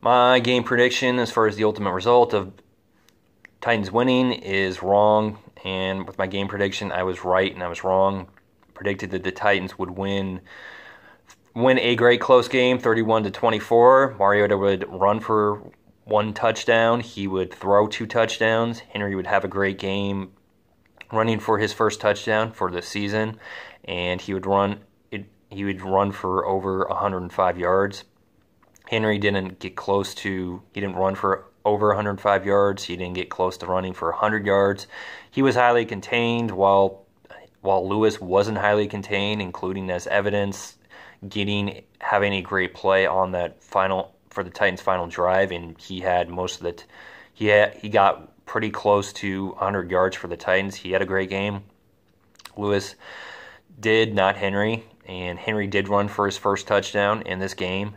My game prediction as far as the ultimate result of Titans winning is wrong, and with my game prediction, I was right and I was wrong. Predicted that the Titans would win a great close game, 31-24. Mariota would run for 1 touchdown. He would throw 2 touchdowns. Henry would have a great game running for his first touchdown for the season, and he would run for over 105 yards. Henry didn't get close to, he didn't run for over 105 yards. He didn't get close to running for 100 yards. He was highly contained while Lewis wasn't highly contained, including as evidence having a great play on that for the Titans' final drive, and he had most of he got pretty close to 100 yards for the Titans. He had a great game. Lewis did, not Henry, and Henry did run for his first touchdown in this game.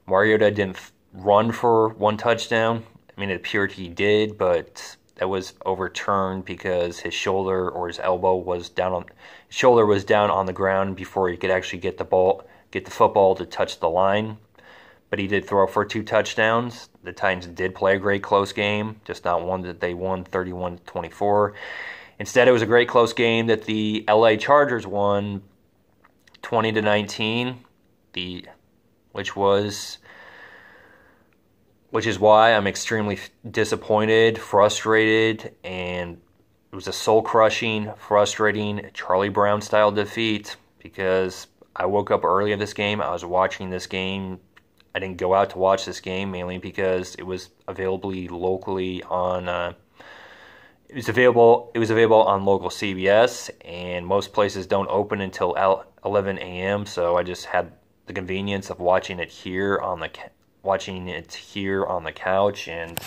Mariota didn't run for 1 touchdown. I mean, it appeared he did, but that was overturned because his shoulder or his elbow was down on the ground before he could actually get the football to touch the line. But he did throw for 2 touchdowns. The Titans did play a great close game, just not one that they won 31-24. Instead, it was a great close game that the LA Chargers won 20-19, which is why I'm extremely disappointed, frustrated, and it was a soul-crushing, frustrating Charlie Brown-style defeat because I woke up early in this game. I was watching this game. I didn't go out to watch this game mainly because it was available locally on. It was available on Local CBS, and most places don't open until 11 a.m. So I just had the convenience of watching it here on the couch and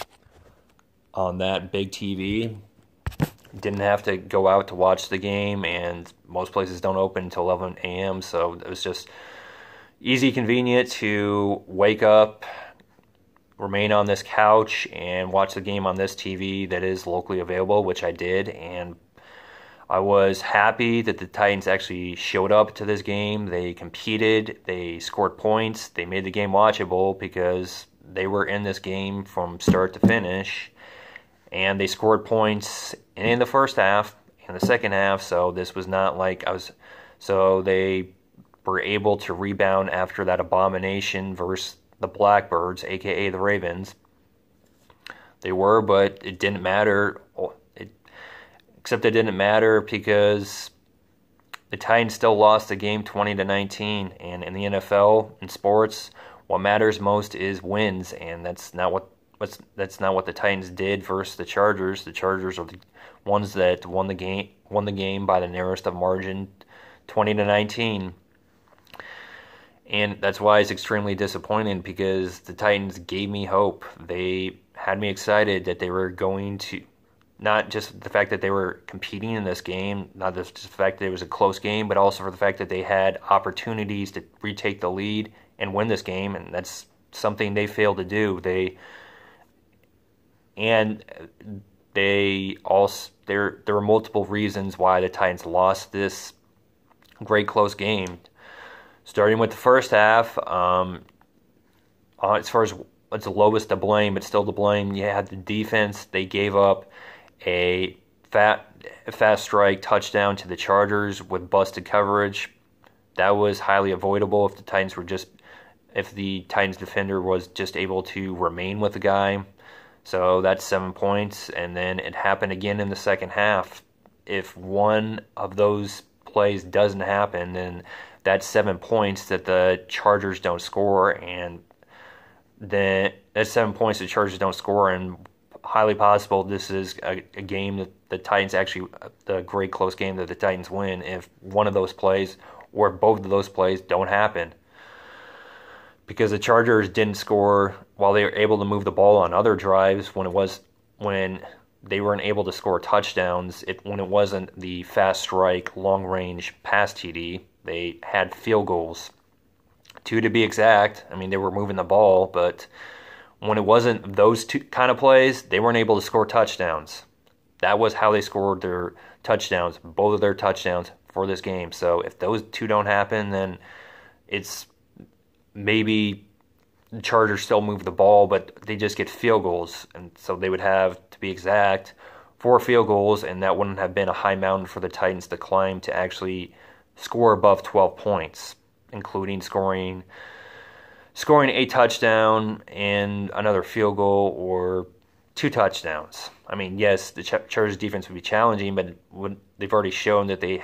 on that big TV. Didn't have to go out to watch the game, and most places don't open until 11 a.m. So it was just easy, convenient to wake up, remain on this couch, and watch the game on this TV that is locally available, which I did. And I was happy that the Titans actually showed up to this game. They competed, they scored points, they made the game watchable because they were in this game from start to finish. And they scored points in the first half and the second half, so this was not like so they were able to rebound after that abomination versus the Blackbirds, aka the Ravens. They were, but it didn't matter. Except it didn't matter because the Titans still lost the game 20-19. And in the NFL, in sports, what matters most is wins, and that's not what the Titans did versus the Chargers. The Chargers are the ones that won the game by the narrowest of margin, 20-19. And that's why it's extremely disappointing because the Titans gave me hope. They had me excited that they were going to, not just the fact that they were competing in this game, not just the fact that it was a close game, but also for the fact that they had opportunities to retake the lead and win this game, and that's something they failed to do. There were multiple reasons why the Titans lost this great close game. Starting with the first half, as far as what's the lowest to blame, but still to blame, you had the defense. They gave up a fast strike touchdown to the Chargers with busted coverage. That was highly avoidable if the Titans defender was just able to remain with the guy. So that's 7 points, and then it happened again in the second half. If one of those plays doesn't happen, then that's 7 points that the Chargers don't score, and then that's 7 points the Chargers don't score, and highly possible this is a game that the Titans actually, the great close game that the Titans win if one of those plays or both of those plays don't happen. Because the Chargers didn't score while they were able to move the ball on other drives when they weren't able to score touchdowns, when it wasn't the fast strike, long range pass TD, they had field goals. 2 to be exact. I mean, they were moving the ball, but when it wasn't those two kind of plays, they weren't able to score touchdowns. That was how they scored their touchdowns, both of their touchdowns for this game. So if those two don't happen, then it's maybe the Chargers still move the ball, but they just get field goals. And so they would have, to be exact, 4 field goals, and that wouldn't have been a high mountain for the Titans to climb to actually score above 12 points, including scoring a touchdown and another field goal or 2 touchdowns. I mean, yes, the Chargers defense would be challenging, but they've already shown that they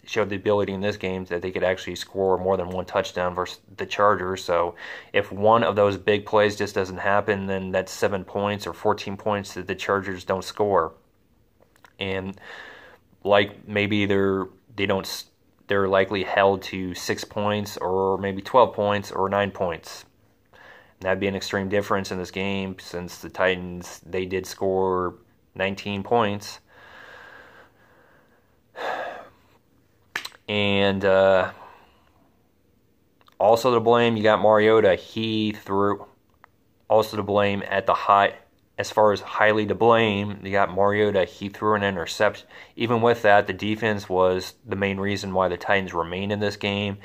showed the ability in this game that they could actually score more than 1 touchdown versus the Chargers. So if one of those big plays just doesn't happen, then that's 7 points or 14 points that the Chargers don't score. And like maybe they're likely held to 6 points or maybe 12 points or 9 points. And that'd be an extreme difference in this game, since the Titans, they did score 19 points. And also to blame, you got Mariota. He threw. Also to blame at the high, as far as highly to blame, you got Mariota. He threw an interception. Even with that, the defense was the main reason why the Titans remained in this game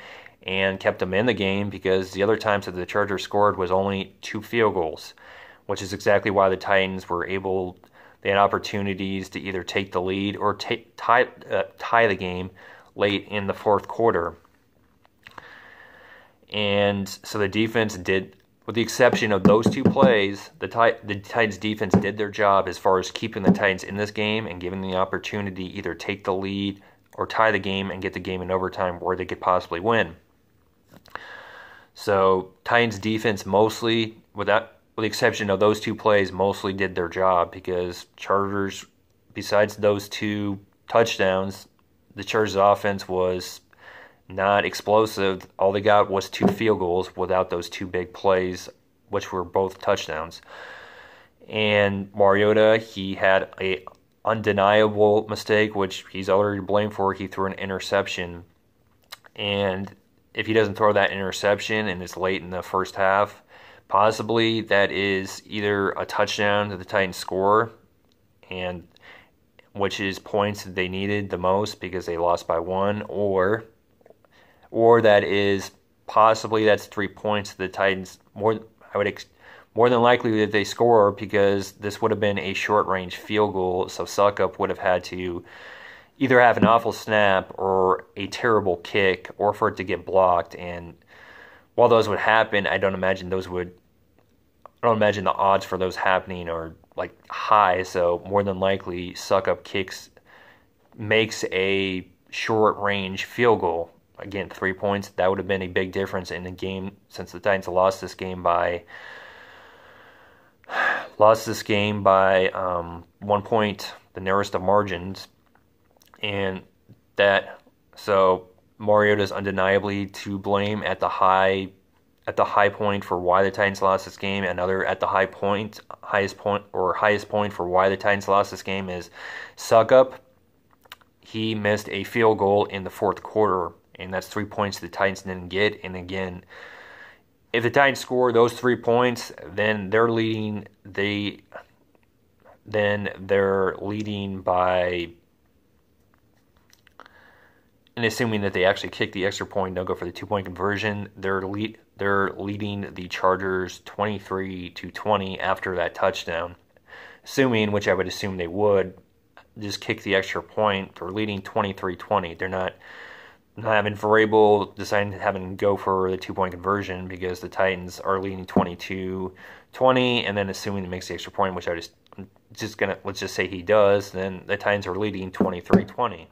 and kept them in the game, because the other times that the Chargers scored was only 2 field goals, which is exactly why the Titans were able. They had opportunities to either take the lead or tie the game late in the fourth quarter. And so the defense did, with the exception of those 2 plays, the Titans defense did their job as far as keeping the Titans in this game and giving them the opportunity to either take the lead or tie the game and get the game in overtime where they could possibly win. So Titans defense mostly, with the exception of those 2 plays, mostly did their job, because Chargers, besides those 2 touchdowns, the Chargers offense was not explosive. All they got was 2 field goals without those 2 big plays, which were both touchdowns. And Mariota, he had a undeniable mistake, which he's already blamed for. He threw an interception. And if he doesn't throw that interception and it's late in the first half, possibly that is either a touchdown that the Titans score, and which is points that they needed the most because they lost by 1, or that is possibly that's 3 points the Titans more than likely that they score, because this would have been a short range field goal. So Suckup would have had to either have an awful snap or a terrible kick, or for it to get blocked. And while those would happen, I don't imagine the odds for those happening are like high. So more than likely, Suckup makes a short range field goal. Again, 3 points. That would have been a big difference in the game, since the Titans lost this game by 1 point, the narrowest of margins. And so Mariota's undeniably to blame at the high point for why the Titans lost this game. Another at the highest point for why the Titans lost this game is Suckup. He missed a field goal in the fourth quarter, and that's 3 points the Titans didn't get. And again, if the Titans score those 3 points, then they're leading. They're leading by. And assuming that they actually kick the extra point, don't go for the 2-point conversion, they're leading the Chargers 23-20 after that touchdown. Assuming, which I would assume they would, just kick the extra point, they're leading 23-20. They're not having Vrabel deciding to having go for the 2-point conversion, because the Titans are leading 22-20, and then assuming he makes the extra point, which let's just say he does, then the Titans are leading 23-20.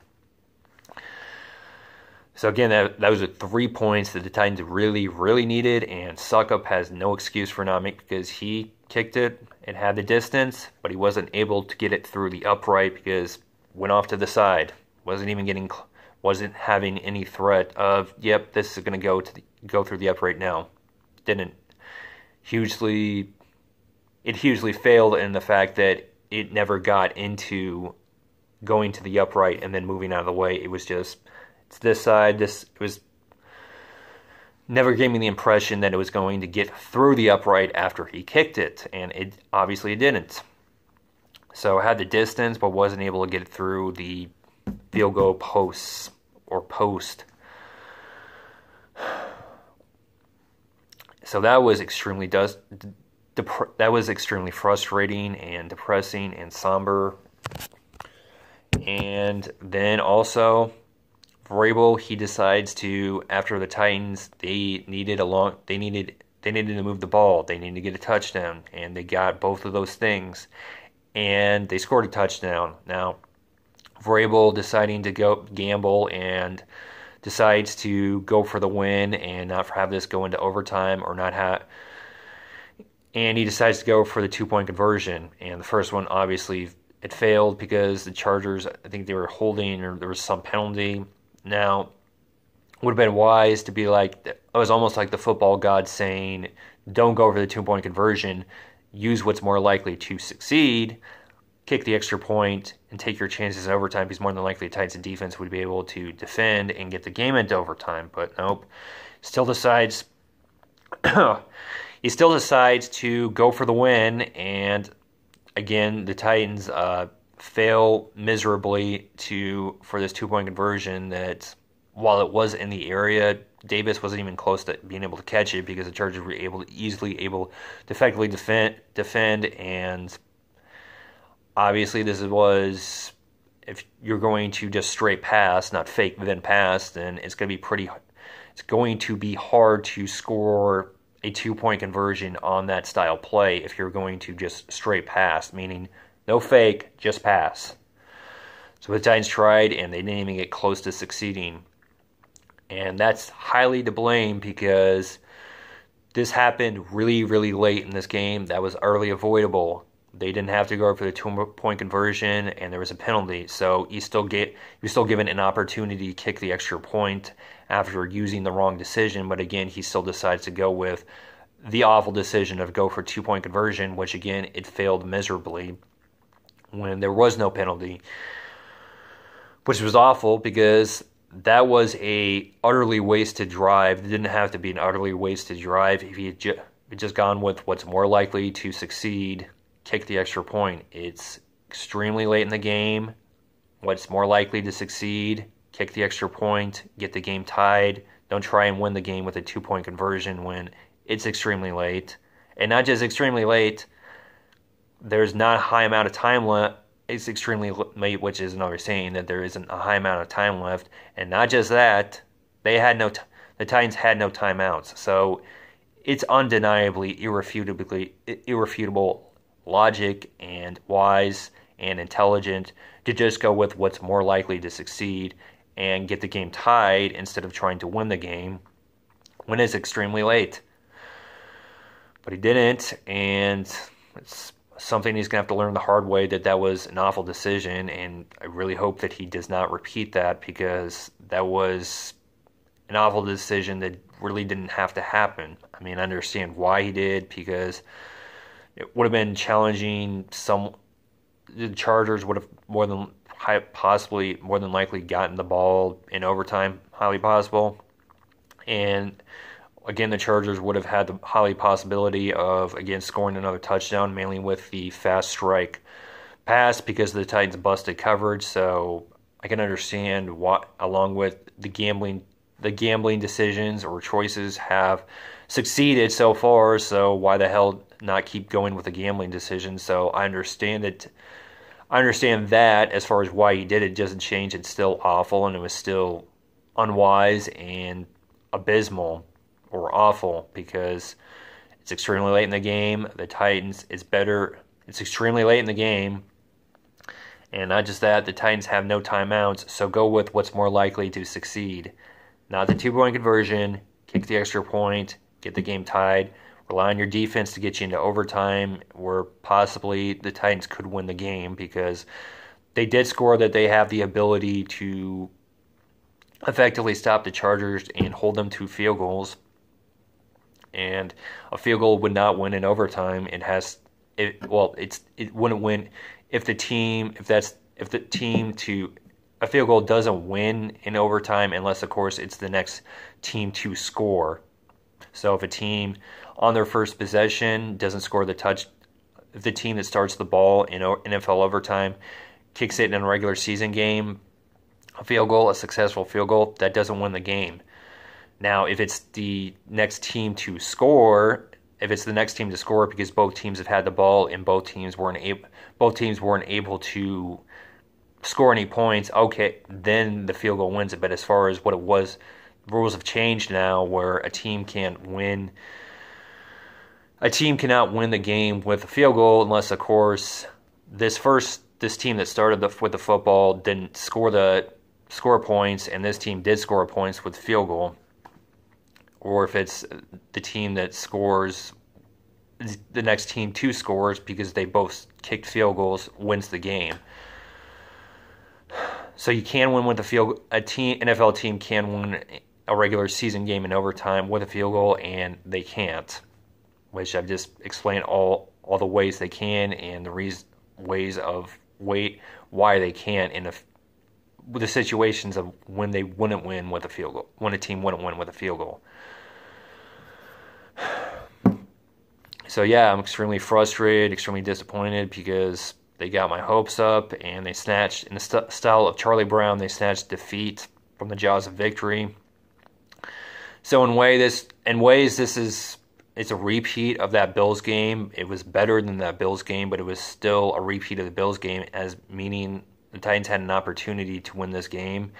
So again, those are 3 points that the Titans really, really needed, and Suckup has no excuse for not making, because he kicked it. It had the distance, but he wasn't able to get it through the upright because went off to the side. Wasn't having any threat of, yep, this is going to go through the upright now. Didn't. It hugely failed in the fact that it never got into going to the upright and then moving out of the way. It was just, it's this side. It was never gave me the impression that it was going to get through the upright after he kicked it, and it obviously didn't. So it had the distance, but wasn't able to get it through the field goal post. So that was that was extremely frustrating and depressing and somber. And then also, Vrabel, he decides to, after the Titans, they needed to move the ball. They needed to get a touchdown, and they got both of those things, and they scored a touchdown. Now, Vrabel deciding to go gamble and decides to go for the win and not have this go into overtime or not have. And he decides to go for the 2-point conversion. And the first one, obviously, it failed because the Chargers, I think they were holding or there was some penalty. Now, would have been wise to be like, it was almost like the football god saying, don't go for the 2-point conversion. Use what's more likely to succeed. Kick the extra point and take your chances in overtime because more than likely the Titans defense would be able to defend and get the game into overtime. But nope, still decides he still decides to go for the win. And again, the Titans fail miserably for this 2-point conversion. That while it was in the area, Davis wasn't even close to being able to catch it because the Chargers were easily able to effectively defend and. Obviously, this was, if you're going to just straight pass, not fake then pass, then it's going to be hard to score a 2-point conversion on that style play if you're going to just straight pass, meaning no fake, just pass. So the Titans tried, and they didn't even get close to succeeding. And that's highly to blame because this happened really, really late in this game. That was utterly avoidable. They didn't have to go for the 2-point conversion, and there was a penalty. So he was still given an opportunity to kick the extra point after using the wrong decision. But again, he still decides to go with the awful decision of go for 2-point conversion, which again, it failed miserably when there was no penalty, which was awful because that was a utterly wasted drive. It didn't have to be an utterly wasted drive if he had just gone with what's more likely to succeed. Kick the extra point. It's extremely late in the game. What's more likely to succeed? Kick the extra point, get the game tied. Don't try and win the game with a 2-point conversion when it's extremely late. And not just extremely late, there's not a high amount of time left. It's extremely late, which is another saying that there isn't a high amount of time left. And not just that, the Titans had no timeouts. So it's undeniably, irrefutable logic and wise and intelligent to just go with what's more likely to succeed and get the game tied instead of trying to win the game when it's extremely late. But he didn't, and it's something he's going to have to learn the hard way that was an awful decision, and I really hope that he does not repeat that because that was an awful decision that really didn't have to happen. I mean, I understand why he did because it would have been challenging. The Chargers would have more than likely gotten the ball in overtime, highly possible. And again, the Chargers would have had the highly possibility of, again, scoring another touchdown, mainly with the fast strike pass because the Titans busted coverage. So I can understand what, along with the gambling decisions or choices have succeeded so far, so why the hell not keep going with the gambling decision? So I understand it. I understand that as far as why he did it doesn't change. It's still awful, and it was still unwise and abysmal or awful because it's extremely late in the game. The Titans is better. It's extremely late in the game. And not just that, the Titans have no timeouts, so go with what's more likely to succeed. Not the 2-point conversion, kick the extra point, get the game tied, rely on your defense to get you into overtime where possibly the Titans could win the game because they did score that they have the ability to effectively stop the Chargers and hold them to field goals. And a field goal would not win in overtime. It wouldn't win if a field goal doesn't win in overtime unless, of course, it's the next team to score. So if a team on their first possession doesn't score the touch, if the team that starts the ball in NFL overtime kicks it in a regular season game, a successful field goal, that doesn't win the game. Now, if it's the next team to score, because both teams have had the ball and both teams weren't able to score any points, okay, then the field goal wins it. But as far as what it was, the rules have changed now, where a team cannot win the game with a field goal unless, of course, this team that started with the football didn't score points, and this team did score points with field goal, or if it's the team that scores, the next team two scores because they both kicked field goals, wins the game. So you can win with a field. NFL team can win a regular season game in overtime with a field goal, and they can't, which I've just explained all the ways they can and the ways of why they can't in the situations of when they wouldn't win with a field goal, when a team wouldn't win with a field goal. So yeah, I'm extremely frustrated, extremely disappointed, because they got my hopes up and they snatched, in the style of Charlie Brown, they snatched defeat from the jaws of victory. So in ways, it's a repeat of that Bills game. It was better than that Bills game, but it was still a repeat of the Bills game, as meaning the Titans had an opportunity to win this game.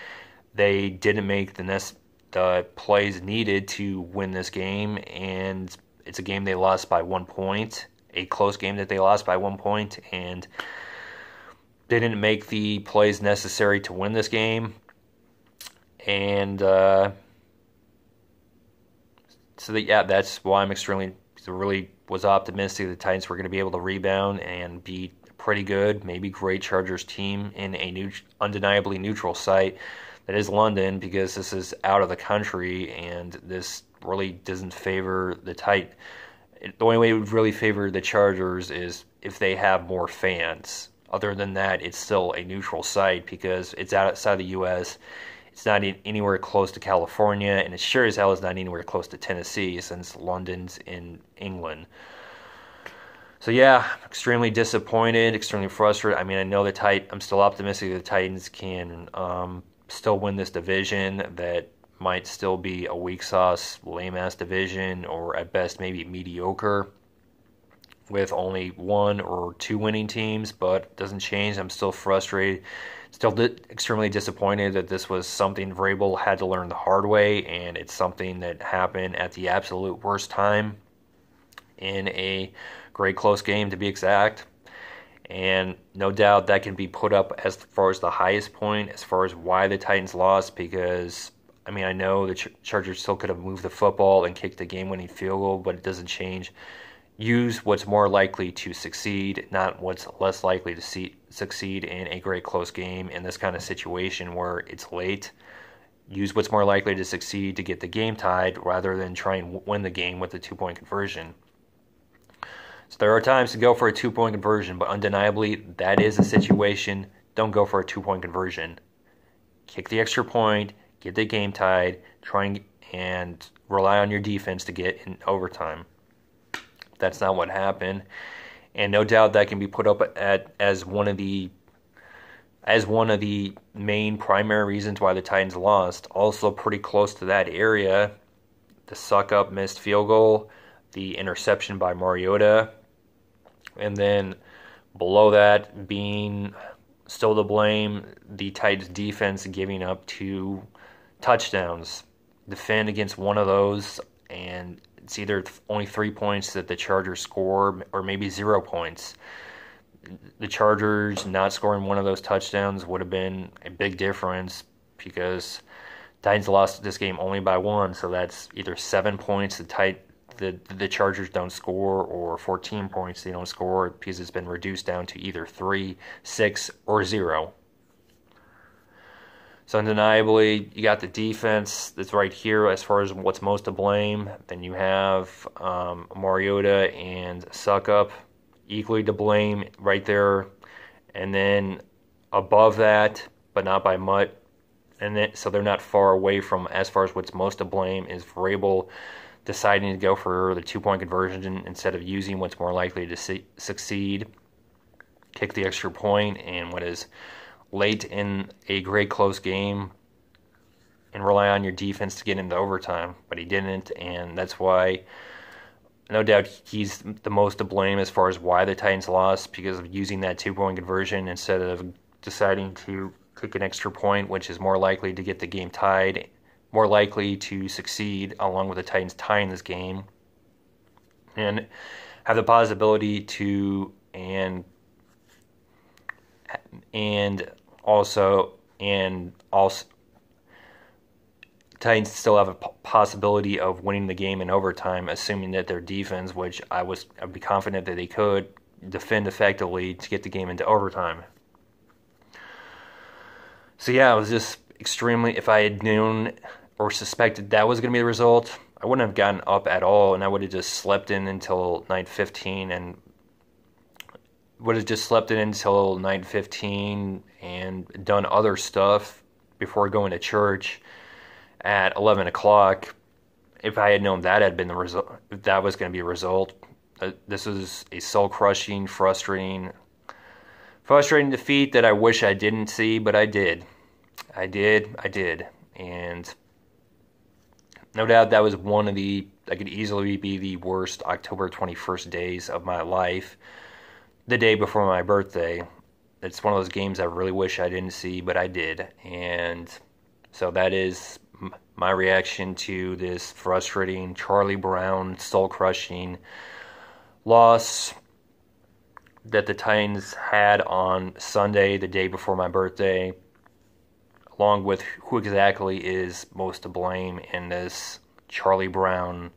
They didn't make the plays needed to win this game, and it's a game they lost by 1 point, a close game that they lost by 1 point, and they didn't make the plays necessary to win this game. And that's why I'm really was optimistic the Titans were going to be able to rebound and be pretty good, maybe great Chargers team in a undeniably neutral site that is London, because this is out of the country, and this really doesn't favor the Titans. The only way it would really favor the Chargers is if they have more fans. Other than that, it's still a neutral site because it's outside the U.S. It's not anywhere close to California, and it sure as hell is not anywhere close to Tennessee, since London's in England. So yeah, extremely disappointed, extremely frustrated. I mean, I know I'm still optimistic that the Titans can still win this division. That might still be a weak sauce, lame-ass division, or at best maybe mediocre, with only one or two winning teams, but it doesn't change. I'm still frustrated, still extremely disappointed that this was something Vrabel had to learn the hard way, and it's something that happened at the absolute worst time in a great close game, to be exact. And no doubt that can be put up as far as the highest point, as far as why the Titans lost, because I mean, I know the Chargers still could have moved the football and kicked the game-winning field goal, but it doesn't change. Use what's more likely to succeed, not what's less likely to succeed in a great close game in this kind of situation where it's late. Use what's more likely to succeed to get the game tied rather than try and win the game with a two-point conversion. So there are times to go for a two-point conversion, but undeniably that is a situation. Don't go for a two-point conversion. Kick the extra point, get the game tied, try and rely on your defense to get in overtime. That's not what happened, and no doubt that can be put up as one of the main primary reasons why the Titans lost. Also pretty close to that area, the suck-up missed field goal, the interception by Mariota, and then below that being still to blame, the Titans defense giving up 2 touchdowns. Defend against one of those, and it's either only 3 points that the Chargers score or maybe 0 points. The Chargers not scoring one of those touchdowns would have been a big difference, because Titans lost this game only by 1, so that's either 7 points the Chargers don't score, or 14 points they don't score, because it's been reduced down to either 3, 6, or 0. So undeniably, you got the defense that's right here as far as what's most to blame. Then you have Mariota and Suckup equally to blame right there. And then above that, but not by much, and then so they're not far away from, as far as what's most to blame, is Vrabel deciding to go for the 2-point conversion instead of using what's more likely to succeed, kick the extra point, and what is late in a great close game, and rely on your defense to get into overtime, but he didn't, and that's why, no doubt, he's the most to blame as far as why the Titans lost, because of using that 2-point conversion instead of deciding to kick an extra point, which is more likely to get the game tied, more likely to succeed, along with the Titans tying this game, and have the possibility to, and also Titans still have a possibility of winning the game in overtime, assuming that their defense, which I'd be confident that they could defend effectively to get the game into overtime. So yeah, it was just extremely. If I had known or suspected that was going to be the result, I wouldn't have gotten up at all, and I would have just slept in until 9:15, and and done other stuff before going to church at 11 o'clock. If I had known that had been the result, if that was going to be a result, this was a soul-crushing, frustrating defeat that I wish I didn't see, but I did. I did. And no doubt that was that could easily be the worst October 21st days of my life. The day before my birthday. It's one of those games I really wish I didn't see, but I did. And so that is my reaction to this frustrating Charlie Brown, soul-crushing loss that the Titans had on Sunday, the day before my birthday, along with who exactly is most to blame in this Charlie Brown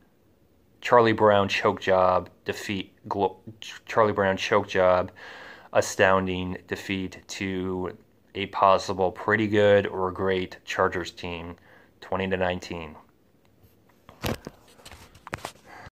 choke job defeat. Charlie Brown choke job, astounding defeat to a possible pretty good or great Chargers team, 20-19.